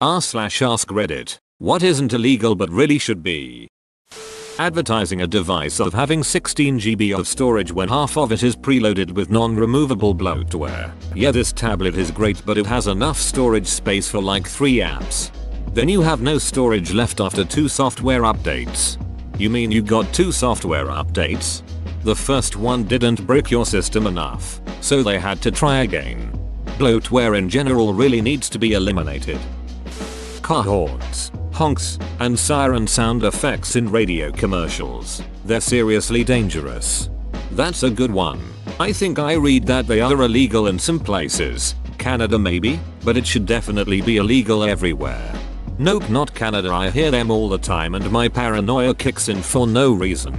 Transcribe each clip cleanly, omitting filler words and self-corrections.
r/ask Reddit. What isn't illegal but really should be? Advertising a device of having 16 GB of storage when half of it is preloaded with non-removable bloatware. Yeah, this tablet is great, but it has enough storage space for like 3 apps. Then you have no storage left after 2 software updates. You mean you got 2 software updates? The first one didn't break your system enough, so they had to try again. Bloatware in general really needs to be eliminated. Car horns, honks, and siren sound effects in radio commercials. They're seriously dangerous. That's a good one. I think I read that they are illegal in some places. Canada maybe, but it should definitely be illegal everywhere. Nope, not Canada. I hear them all the time and my paranoia kicks in for no reason.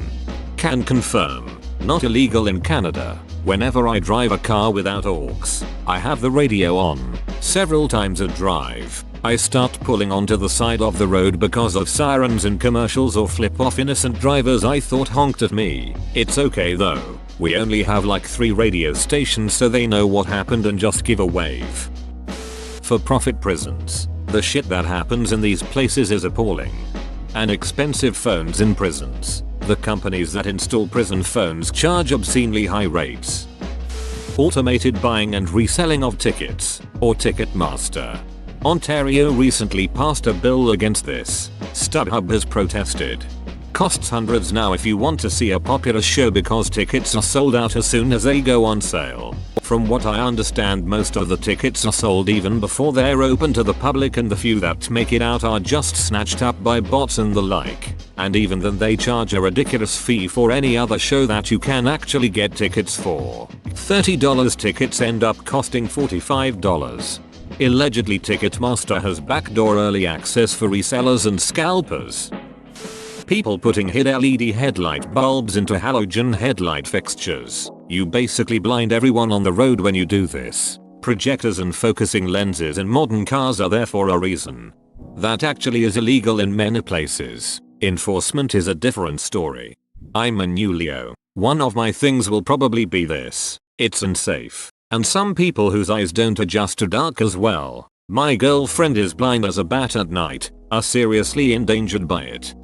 Can confirm. Not illegal in Canada. Whenever I drive a car without aux, I have the radio on. Several times a drive, I start pulling onto the side of the road because of sirens in commercials or flip off innocent drivers I thought honked at me. It's okay though. We only have like 3 radio stations so they know what happened and just give a wave. For profit prisons. The shit that happens in these places is appalling. And expensive phones in prisons. The companies that install prison phones charge obscenely high rates. Automated buying and reselling of tickets, or Ticketmaster. Ontario recently passed a bill against this. StubHub has protested. Costs hundreds now if you want to see a popular show because tickets are sold out as soon as they go on sale. From what I understand, most of the tickets are sold even before they're open to the public, and the few that make it out are just snatched up by bots and the like. And even then they charge a ridiculous fee for any other show that you can actually get tickets for. $30 tickets end up costing $45. Allegedly, Ticketmaster has backdoor early access for resellers and scalpers. People putting HID LED headlight bulbs into halogen headlight fixtures. You basically blind everyone on the road when you do this. Projectors and focusing lenses in modern cars are there for a reason. That actually is illegal in many places. Enforcement is a different story. I'm a new Leo. One of my things will probably be this. It's unsafe. And some people whose eyes don't adjust to dark as well. My girlfriend is blind as a bat at night, are seriously endangered by it.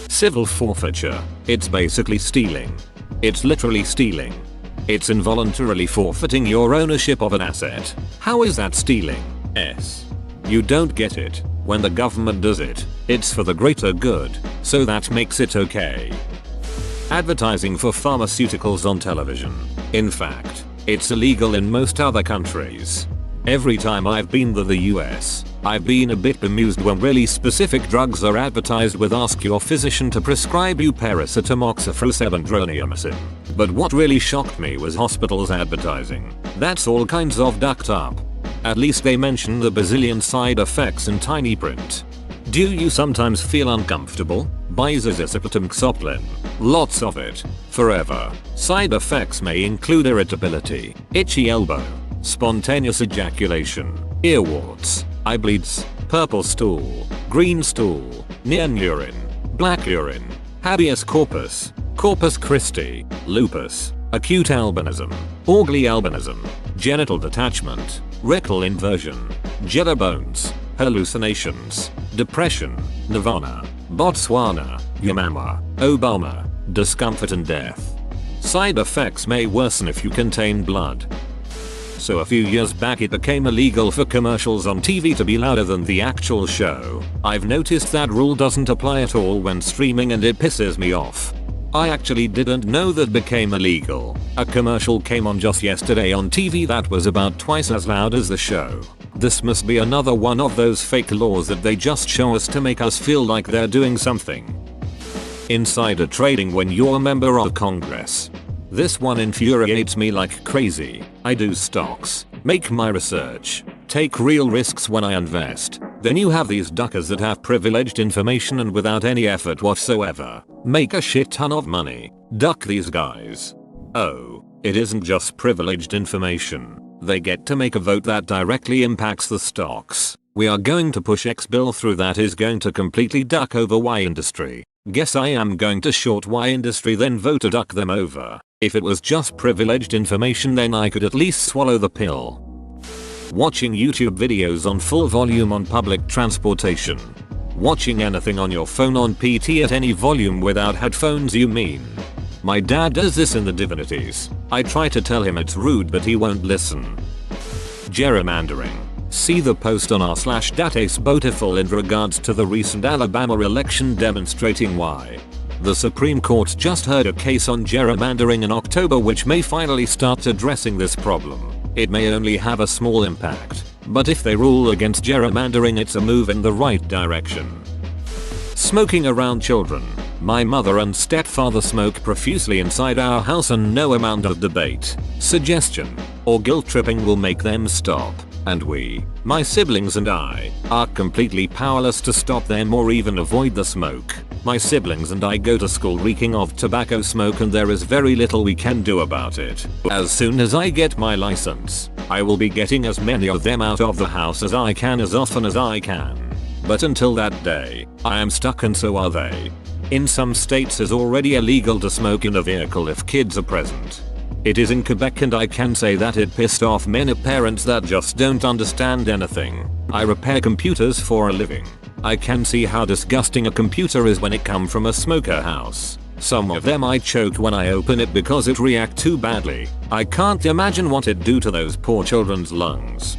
Civil forfeiture. It's basically stealing. It's literally stealing. It's involuntarily forfeiting your ownership of an asset. How is that stealing? You don't get it. When the government does it, it's for the greater good, so that makes it okay. Advertising for pharmaceuticals on television. In fact, it's illegal in most other countries. Every time I've been to the US, I've been a bit bemused when really specific drugs are advertised with "ask your physician to prescribe you paracetamol-sebendroniumycin." But what really shocked me was hospitals advertising. That's all kinds of ducked up. At least they mention the bazillion side effects in tiny print. Do you sometimes feel uncomfortable? Bizazisapatamxoplin. Lots of it. Forever. Side effects may include irritability, itchy elbow, spontaneous ejaculation, earwarts, eye bleeds, purple stool, green stool, neon urine, black urine, habeas corpus, corpus Christi, lupus, acute albinism, Orgly albinism, genital detachment, rectal inversion, jitterbones, hallucinations, depression, Nirvana, Botswana, Yamama, Obama, discomfort and death. Side effects may worsen if you contain blood. So a few years back it became illegal for commercials on TV to be louder than the actual show. I've noticed that rule doesn't apply at all when streaming and it pisses me off. I actually didn't know that became illegal. A commercial came on just yesterday on TV that was about twice as loud as the show. This must be another one of those fake laws that they just show us to make us feel like they're doing something. Insider trading when you're a member of Congress. This one infuriates me like crazy. I do stocks, make my research, take real risks when I invest. Then you have these duckers that have privileged information and without any effort whatsoever, make a shit ton of money. Duck these guys. Oh, it isn't just privileged information. They get to make a vote that directly impacts the stocks. We are going to push X bill through that is going to completely duck over Y industry. Guess I am going to short Y industry then vote to duck them over. If it was just privileged information then I could at least swallow the pill. Watching YouTube videos on full volume on public transportation. Watching anything on your phone on PT at any volume without headphones, you mean. My dad does this in the divinities. I try to tell him it's rude but he won't listen. Gerrymandering. See the post on r/Database Botiful in regards to the recent Alabama election demonstrating why. The Supreme Court just heard a case on gerrymandering in October which may finally start addressing this problem. It may only have a small impact, but if they rule against gerrymandering, it's a move in the right direction. Smoking around children. My mother and stepfather smoke profusely inside our house and no amount of debate, suggestion, or guilt tripping will make them stop. And we, my siblings and I, are completely powerless to stop them or even avoid the smoke. My siblings and I go to school reeking of tobacco smoke and there is very little we can do about it. As soon as I get my license, I will be getting as many of them out of the house as I can as often as I can. But until that day, I am stuck and so are they. In some states it's already illegal to smoke in a vehicle if kids are present. It is in Quebec and I can say that it pissed off many parents that just don't understand anything. I repair computers for a living. I can see how disgusting a computer is when it comes from a smoker house. Some of them I choke when I open it because it react too badly. I can't imagine what it do to those poor children's lungs.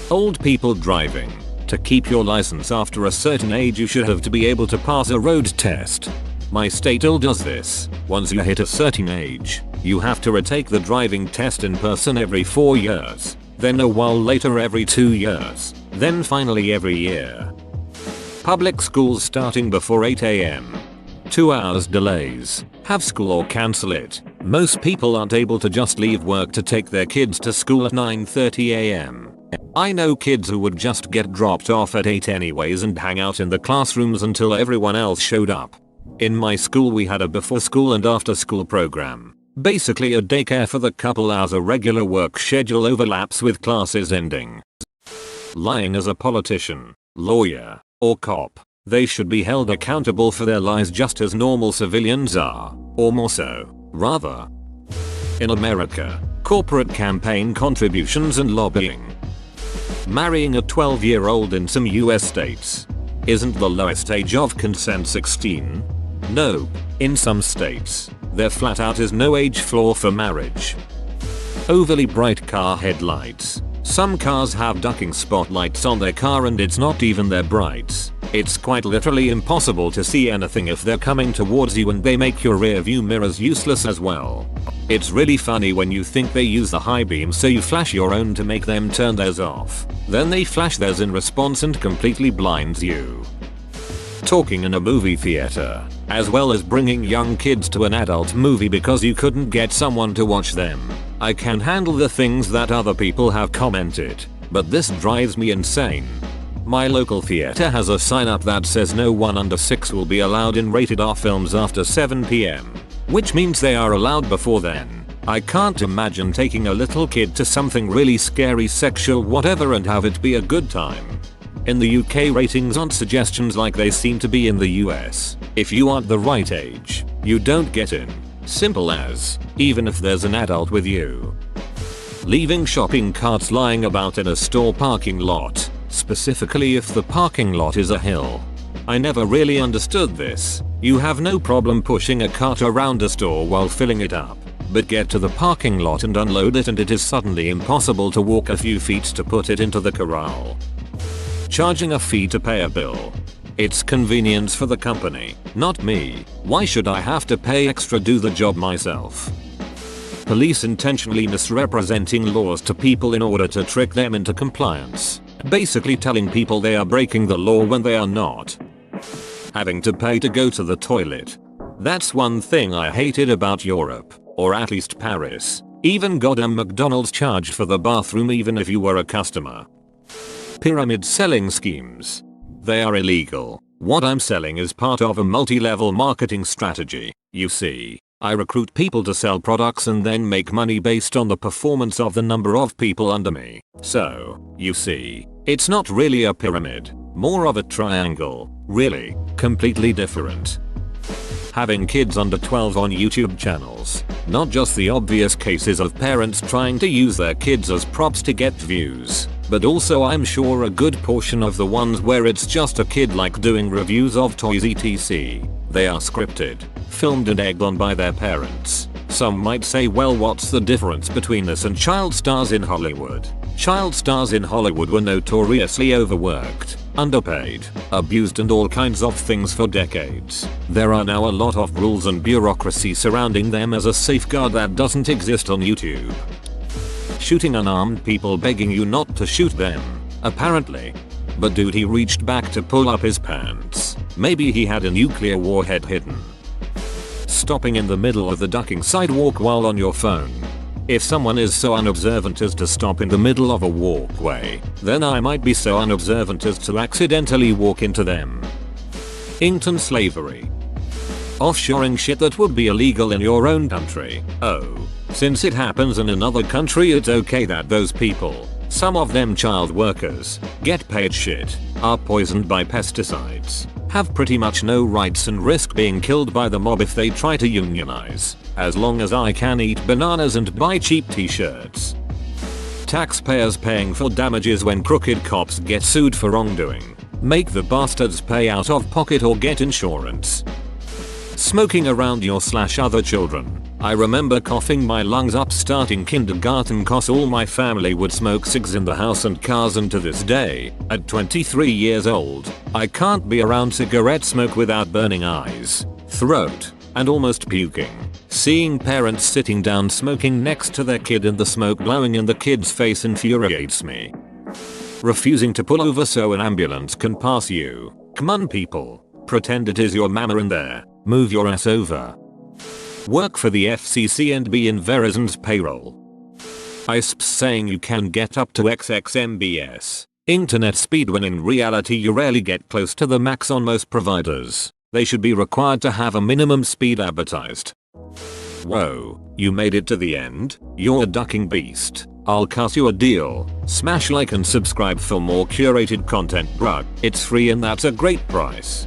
Old people driving. To keep your license after a certain age you should have to be able to pass a road test. My state all does this. Once you hit a certain age, you have to retake the driving test in person every 4 years. Then a while later every 2 years. Then finally every year. Public schools starting before 8 AM. 2 hours delays. Have school or cancel it. Most people aren't able to just leave work to take their kids to school at 9:30 AM. I know kids who would just get dropped off at 8 anyways and hang out in the classrooms until everyone else showed up. In my school we had a before school and after school program. Basically a daycare for the couple hours a regular work schedule overlaps with classes ending. Lying as a politician, lawyer, or cop. They should be held accountable for their lies just as normal civilians are, or more so, rather. In America, corporate campaign contributions and lobbying. Marrying a 12-year-old in some US states. Isn't the lowest age of consent 16? Nope. In some states, there flat out is no age floor for marriage. Overly bright car headlights. Some cars have ducking spotlights on their car and it's not even their brights. It's quite literally impossible to see anything if they're coming towards you and they make your rear view mirrors useless as well. It's really funny when you think they use the high beam so you flash your own to make them turn theirs off. Then they flash theirs in response and completely blinds you. Talking in a movie theater, as well as bringing young kids to an adult movie because you couldn't get someone to watch them. I can handle the things that other people have commented, but this drives me insane. My local theater has a sign up that says no one under 6 will be allowed in rated R films after 7 PM, which means they are allowed before then. I can't imagine taking a little kid to something really scary, sexual, whatever and have it be a good time. In the UK ratings aren't suggestions like they seem to be in the US. If you aren't the right age, you don't get in. Simple as, even if there's an adult with you. Leaving shopping carts lying about in a store parking lot, specifically if the parking lot is a hill. I never really understood this. You have no problem pushing a cart around a store while filling it up, but get to the parking lot and unload it and it is suddenly impossible to walk a few feet to put it into the corral. Charging a fee to pay a bill. It's convenience for the company, not me. Why should I have to pay extra to do the job myself? Police intentionally misrepresenting laws to people in order to trick them into compliance. Basically telling people they are breaking the law when they are not. Having to pay to go to the toilet. That's one thing I hated about Europe, or at least Paris. Even goddamn McDonald's charged for the bathroom even if you were a customer. Pyramid selling schemes. They are illegal. What I'm selling is part of a multi-level marketing strategy. You see, I recruit people to sell products and then make money based on the performance of the number of people under me. So, you see, it's not really a pyramid, more of a triangle. Really, completely different. Having kids under 12 on YouTube channels. Not just the obvious cases of parents trying to use their kids as props to get views, but also I'm sure a good portion of the ones where it's just a kid like doing reviews of toys etc. They are scripted, filmed and egged on by their parents. Some might say, well, what's the difference between this and child stars in Hollywood? Child stars in Hollywood were notoriously overworked, underpaid, abused and all kinds of things for decades. There are now a lot of rules and bureaucracy surrounding them as a safeguard that doesn't exist on YouTube. Shooting unarmed people begging you not to shoot them, apparently. But dude, he reached back to pull up his pants. Maybe he had a nuclear warhead hidden. Stopping in the middle of the ducking sidewalk while on your phone. If someone is so unobservant as to stop in the middle of a walkway, then I might be so unobservant as to accidentally walk into them. Inkton slavery. Offshoring shit that would be illegal in your own country. Oh, since it happens in another country, it's okay that those people, some of them child workers, get paid shit, are poisoned by pesticides, have pretty much no rights and risk being killed by the mob if they try to unionize, as long as I can eat bananas and buy cheap t-shirts. Taxpayers paying for damages when crooked cops get sued for wrongdoing. Make the bastards pay out of pocket or get insurance. Smoking around your/other children. I remember coughing my lungs up starting kindergarten cause all my family would smoke cigs in the house and cars, and to this day, at 23 years old, I can't be around cigarette smoke without burning eyes, throat, and almost puking. Seeing parents sitting down smoking next to their kid and the smoke blowing in the kid's face infuriates me. Refusing to pull over so an ambulance can pass you. Come on people, pretend it is your mama in there, move your ass over. Work for the FCC and be in Verizon's payroll. ISPs saying you can get up to XXMBs internet speed when in reality you rarely get close to the max on most providers. They should be required to have a minimum speed advertised. Whoa, you made it to the end? You're a ducking beast. I'll cut you a deal. Smash like and subscribe for more curated content, bruh. It's free and that's a great price.